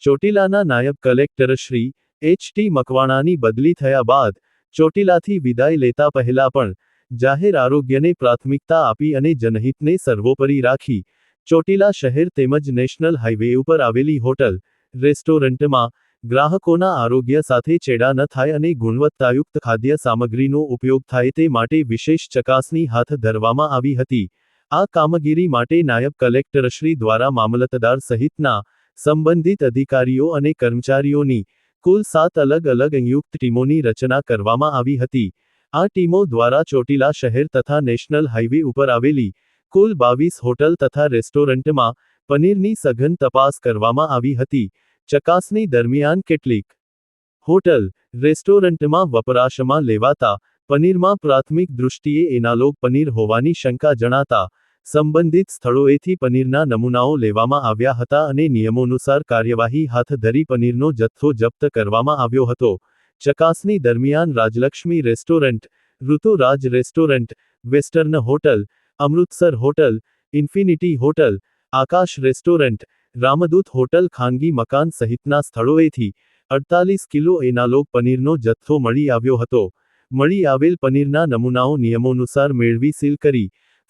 ચોટીલાના નાયબ કલેક્ટર શ્રી એચ.ટી. મકવાણાની બદલી થયા બાદ ચોટીલાથી વિદાય લેતા પહેલા પણ જાહેર આરોગ્યને પ્રાથમિકતા આપી અને જનહિતને સર્વોપરી રાખી ચોટીલા શહેર તેમજ નેશનલ હાઈવે ઉપર આવેલી હોટલ, રેસ્ટોરન્ટમાં ગ્રાહકોના આરોગ્ય સાથે ચેડા ન થાય અને ગુણવત્તાયુક્ત ખાદ્ય સામગ્રીનો ઉપયોગ થાય તે માટે વિશેષ ચકાસણી હાથ ધરવામાં આવી હતી। આ કામગીરી માટે નાયબ કલેક્ટરશ્રી દ્વારા મામલતદાર સહિતના સંબંધિત અધિકારીઓ અને કર્મચારીઓની કુલ 7 અલગ અલગ સંયુક્ત ટીમોની રચના કરવામાં આવી હતી। આ ટીમો દ્વારા ચોટીલા શહેર તથા નેશનલ હાઈવે ઉપર આવેલી કુલ 22 હોટલ તથા રેસ્ટોરન્ટમાં પનીરની સઘન તપાસ કરવામાં આવી હતી। ચકાસણી દરમિયાન કેટલીક હોટલ, રેસ્ટોરન્ટમાં વપરાશમાં લેવાતા પનીરમાં પ્રાથમિક દૃષ્ટિએ એનાલોગ પનીર હોવાની શંકા જણાતા સંબંધિત સ્થળોએથી પનીરના નમૂનાઓ લેવામાં આવ્યા હતા અને નિયમોનુસાર કાર્યવાહી હાથ ધરી પનીરનો જથ્થો જપ્ત કરવામાં આવ્યો હતો। ચકાસણી દરમિયાન Rajlakshmi restaurant, Rituraj restaurant, western hotel, Amritsar hotel, infinity hotel, Akash restaurant, Ramdoot hotel ખાનગી મકાન સહિતના સ્થળોએથી 48 કિલો એનાલોગ પનીરનો જથ્થો મળી આવ્યો હતો। મળી આવેલ પનીરના નમૂનાઓ નિયમોનુસાર મેળવી સીલ કરી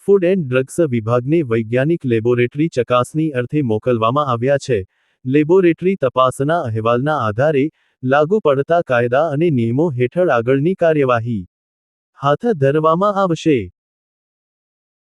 ફૂડ એન્ડ ડ્રગ્સ વિભાગને વૈજ્ઞાનિક લેબોરેટરી ચકાસણી અર્થે મોકલવામાં આવ્યા છે। લેબોરેટરી તપાસના અહેવાલના આધારે લાગુ પડતા કાયદા અને નિયમો હેઠળ આગળની કાર્યવાહી હાથ ધરવામાં આવશે।